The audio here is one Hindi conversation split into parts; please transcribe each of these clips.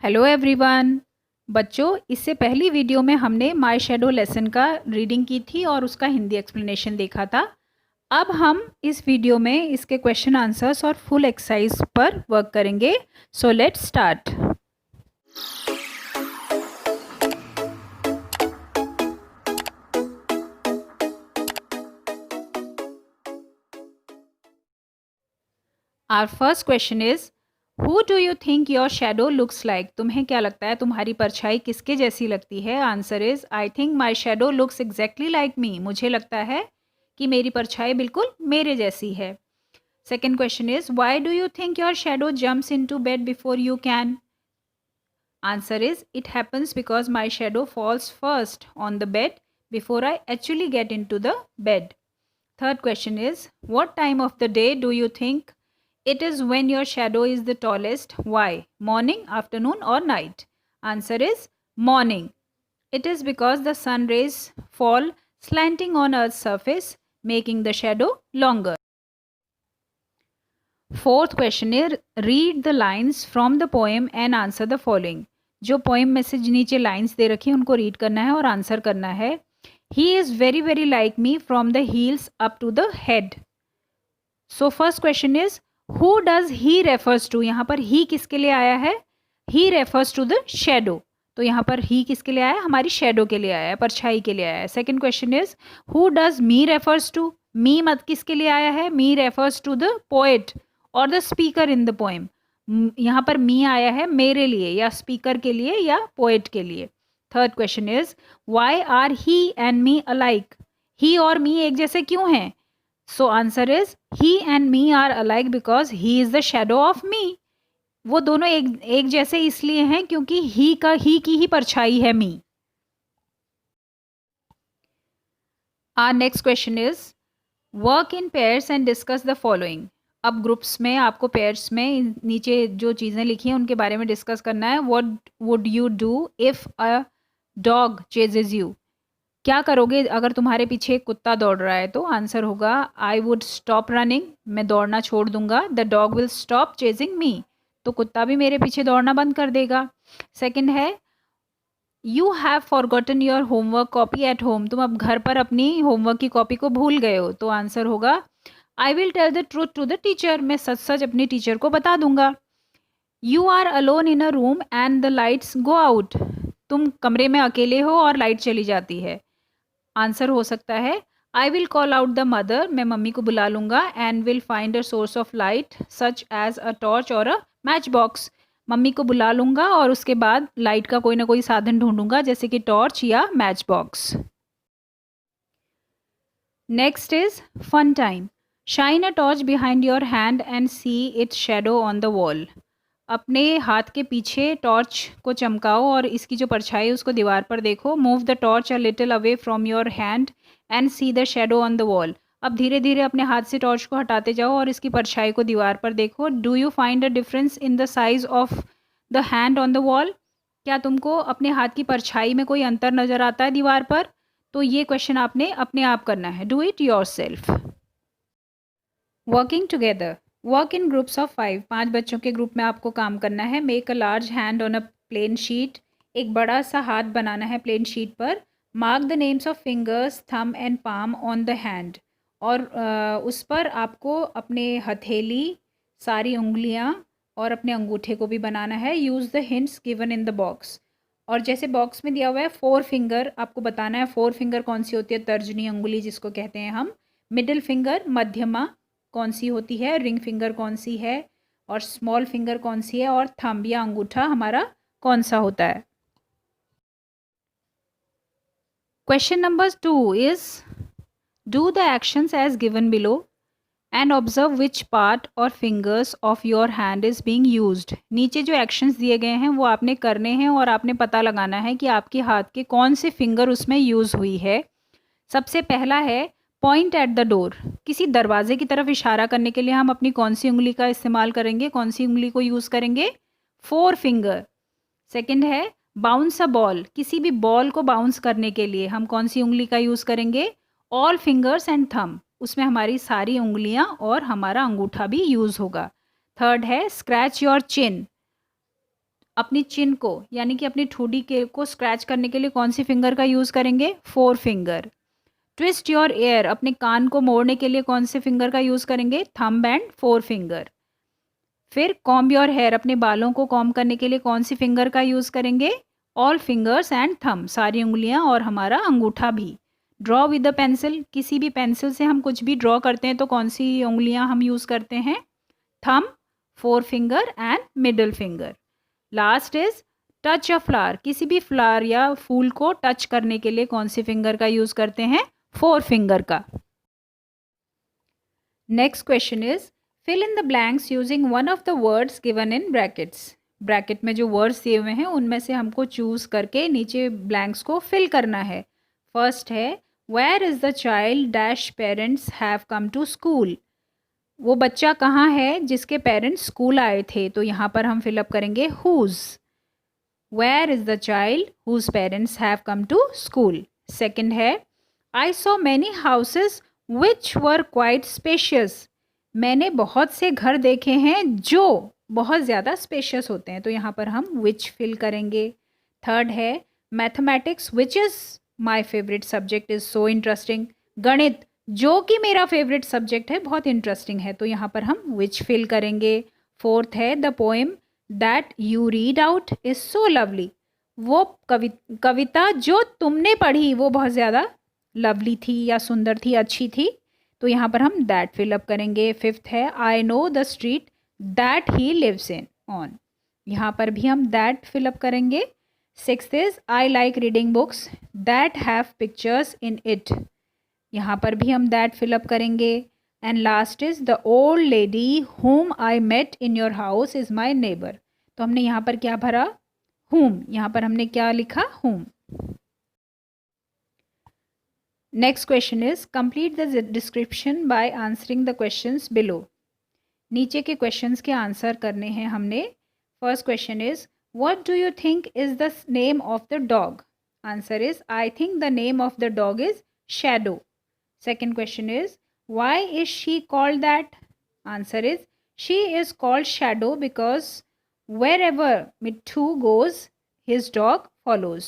Hello everyone. बच्चों, इससे पहली वीडियो में हमने माय शैडो लेसन का रीडिंग की थी और उसका हिंदी एक्सप्लेनेशन देखा था। अब हम इस वीडियो में इसके क्वेश्चन आंसर्स और फुल एक्सरसाइज पर वर्क करेंगे। So let's start. Our first question is, who do you think your shadow looks like? तुम्हें क्या लगता है तुम्हारी परछाई किसके जैसी लगती है? Answer is, I think my shadow looks exactly like me. मुझे लगता है कि मेरी परछाई बिल्कुल मेरे जैसी है। Second question is, why do you think your shadow jumps into bed before you can? Answer is, it happens because my shadow falls first on the bed before I actually get into the bed. Third question is, what time of the day do you think it is when your shadow is the tallest? Why? Morning, afternoon or night? Answer is morning. It is because the sun rays fall slanting on Earth's surface, making the shadow longer. Fourth question is, read the lines from the poem and answer the following. जो पोएम में से नीचे लाइन्स दे रखी है उनको रीड करना है और आंसर करना है। He is very very like me from the heels up to the head. So first question is, who does he refers to? यहाँ पर ही किसके लिए आया है? He refers to the shadow. तो यहाँ पर ही किसके लिए आया है? हमारी शेडो के लिए आया है, परछाई के लिए आया है। Second question is, who does me refers to? Me मत किसके लिए आया है? Me refers to the poet or the speaker in the poem. यहाँ पर मी आया है मेरे लिए या स्पीकर के लिए या पोएट के लिए। Third question is, why are he and me alike? He और मी एक जैसे क्यों हैं? So answer is, he and me are alike because he is the shadow of me. वो दोनों एक जैसे इसलिए हैं क्योंकि ही की ही परछाई है me. Our next question is, work in pairs and discuss the following. अब ग्रुप्स में आपको पेयर्स में नीचे जो चीज़ें लिखी हैं उनके बारे में डिस्कस करना है। What would you do if a dog चेजेज you? क्या करोगे अगर तुम्हारे पीछे एक कुत्ता दौड़ रहा है? तो आंसर होगा, आई वुड स्टॉप रनिंग। मैं दौड़ना छोड़ दूंगा। The dog will stop chasing me. तो कुत्ता भी मेरे पीछे दौड़ना बंद कर देगा। सेकेंड है, you have forgotten your homework copy at home. तुम अब घर पर अपनी होमवर्क की कॉपी को भूल गए हो। तो आंसर होगा, I will tell the truth to the teacher. मैं सच सच अपनी टीचर को बता दूंगा। You are alone in a room and the lights go out. तुम कमरे में अकेले हो और लाइट चली जाती है। आंसर हो सकता है, I will call out the mother. मैं मम्मी को बुला लूंगा। And will find a source of light such as a torch और अ मैच बॉक्स। मम्मी को बुला लूंगा और उसके बाद लाइट का कोई ना कोई साधन ढूंढूंगा जैसे कि टॉर्च या match box. Next is fun time. Shine a torch behind your hand and see its shadow on the wall. अपने हाथ के पीछे टॉर्च को चमकाओ और इसकी जो परछाई है उसको दीवार पर देखो। Move the torch a little away from your hand and see the shadow on the wall. अब धीरे धीरे अपने हाथ से टॉर्च को हटाते जाओ और इसकी परछाई को दीवार पर देखो। Do you find a difference in the size of the hand on the wall? क्या तुमको अपने हाथ की परछाई में कोई अंतर नज़र आता है दीवार पर? तो ये क्वेश्चन आपने अपने आप करना है। Do it your self. Working together. Work in groups of 5। 5 बच्चों के ग्रुप में आपको काम करना है। Make a large hand on a plain sheet. एक बड़ा सा हाथ बनाना है प्लेन शीट पर। Mark the names of fingers, thumb and palm on the hand. और उस पर आपको अपने हथेली, सारी उंगलियां और अपने अंगूठे को भी बनाना है। Use the hints given in the box. और जैसे बॉक्स में दिया हुआ है 4 फिंगर, आपको बताना है 4 फिंगर कौन सी होती है। तर्जनी अंगुली जिसको कहते हैं हम। मिडिल फिंगर, मध्यमा कौन सी होती है, रिंग फिंगर कौन सी है, और स्मॉल फिंगर कौन सी है, और थंब या अंगूठा हमारा कौन सा होता है। Question number 2 is, do the actions as given below and observe which part or fingers of your hand is being used. नीचे जो एक्शंस दिए गए हैं वो आपने करने हैं और आपने पता लगाना है कि आपके हाथ के कौन से फिंगर उसमें यूज़ हुई है। सबसे पहला है पॉइंट एट द डोर। किसी दरवाजे की तरफ इशारा करने के लिए हम अपनी कौन सी उंगली का इस्तेमाल करेंगे, कौन सी उंगली को यूज़ करेंगे? 4 फिंगर। सेकंड है बाउंस अ बॉल। किसी भी बॉल को बाउंस करने के लिए हम कौन सी उंगली का यूज़ करेंगे? All fingers and thumb. उसमें हमारी सारी उंगलियां और हमारा अंगूठा भी यूज़ होगा। थर्ड है स्क्रैच योर चिन। अपनी चिन को यानी कि अपनी ठुडी के को स्क्रैच करने के लिए कौन सी फिंगर का यूज़ करेंगे? 4 फिंगर। ट्विस्ट योर ईयर, अपने कान को मोड़ने के लिए कौन से फिंगर का यूज़ करेंगे? Thumb and 4 finger. फिर कॉम्ब योर हेयर, अपने बालों को कॉम्ब करने के लिए कौन सी फिंगर का यूज़ करेंगे? ऑल फिंगर्स एंड थंब, सारी उंगलियां और हमारा अंगूठा भी। ड्रॉ विद द पेंसिल, किसी भी पेंसिल से हम कुछ भी ड्रॉ करते हैं तो कौन सी उंगलियां हम यूज़ करते हैं? Thumb, 4 finger and middle finger. Last is touch a flower, किसी भी फ्लावर या फूल को टच करने के लिए कौन सी फिंगर का यूज़ करते हैं? 4 फिंगर का। Next question is fill in the blanks using one of the words given in brackets. Bracket में जो वर्ड्स दिए हुए हैं उनमें से हमको चूज़ करके नीचे ब्लैंक्स को फिल करना है। फर्स्ट है where is the child dash parents have come to school. वो बच्चा कहाँ है जिसके पेरेंट्स स्कूल आए थे, तो यहाँ पर हम फिलअप करेंगे whose. Where is the child whose parents have come to school. Second है I saw many houses which were quite spacious. मैंने बहुत से घर देखे हैं जो बहुत ज़्यादा स्पेशियस होते हैं, तो यहाँ पर हम विच फिल करेंगे। थर्ड है mathematics which is my favourite subject is so interesting. गणित जो कि मेरा फेवरेट सब्जेक्ट है, बहुत इंटरेस्टिंग है, तो यहाँ पर हम विच फिल करेंगे। फोर्थ है the poem that you read out is so lovely. वो कविता जो तुमने पढ़ी वो बहुत ज़्यादा लवली थी या सुंदर थी, अच्छी थी, तो यहाँ पर हम दैट फिलअप करेंगे। फिफ्थ है I know the street that he lives in on, यहाँ पर भी हम दैट फिलअप करेंगे। Sixth is I like reading books that have pictures in it, यहाँ पर भी हम दैट फिलअप करेंगे। And last is the old lady whom I met in your house is my neighbour, तो हमने यहाँ पर क्या भरा? हुम, यहाँ पर हमने क्या लिखा? Hmm. Next question is complete the description by answering the questions below. नीचे के क्वेश्चंस के आंसर करने हैं हमने। First question is what do you think is the name of the dog? Answer is I think the name of the dog is Shadow. Second question is why is she called that? Answer is she is called Shadow because wherever Mithu goes, his dog follows.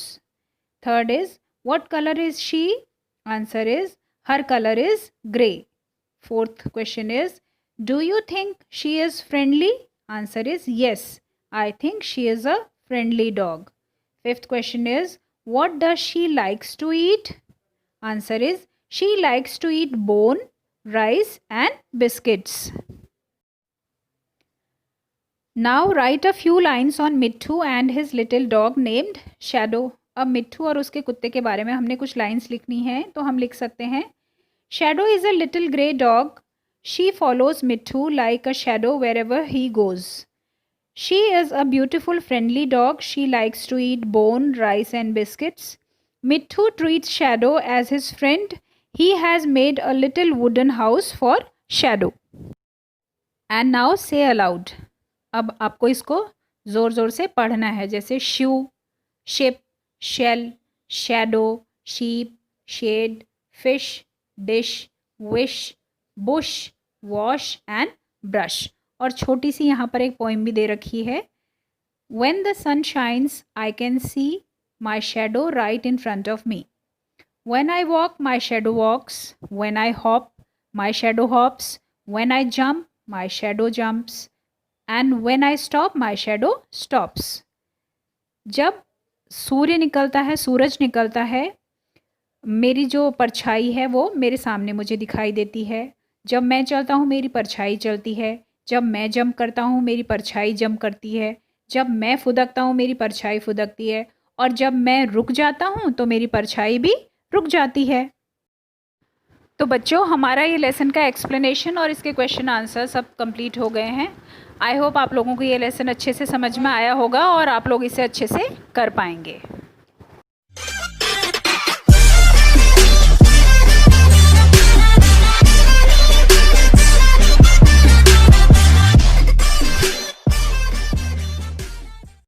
Third is, what color is she? Answer is, her color is grey. Fourth question is, do you think she is friendly? Answer is, yes, I think she is a friendly dog. Fifth question is, what does she likes to eat? Answer is, she likes to eat bone, rice and biscuits. Now write a few lines on Mithu and his little dog named Shadow. अब मिट्ठू और उसके कुत्ते के बारे में हमने कुछ लाइन्स लिखनी है, तो हम लिख सकते हैं Shadow is a little grey dog. She follows Mithu like a shadow wherever he goes. She is a beautiful friendly dog. She likes to eat bone, rice and biscuits. Mithu treats Shadow as his friend. He has made a little wooden house for Shadow. And now say aloud. अब आपको इसको ज़ोर ज़ोर से पढ़ना है, जैसे shoe, ship, shell, shadow, sheep, shed, fish, dish, wish, bush, wash and brush. और छोटी सी यहाँ पर एक पोइम भी दे रखी है। When the sun shines I can see my shadow right in front of me. When I walk my shadow walks, when I hop my shadow hops, when I jump my shadow jumps and when I stop my shadow stops. जब सूर्य निकलता है, सूरज निकलता है, मेरी जो परछाई है वो मेरे सामने मुझे दिखाई देती है। जब मैं चलता हूँ मेरी परछाई चलती है। जब मैं जंप करता हूँ मेरी परछाई जंप करती है। जब मैं फुदकता हूँ मेरी परछाई फुदकती है। और जब मैं रुक जाता हूँ तो मेरी परछाई भी रुक जाती है। तो बच्चों, हमारा ये लेसन का एक्सप्लेनेशन और इसके क्वेश्चन आंसर सब कंप्लीट हो गए हैं। आई होप आप लोगों को ये लेसन अच्छे से समझ में आया होगा और आप लोग इसे अच्छे से कर पाएंगे।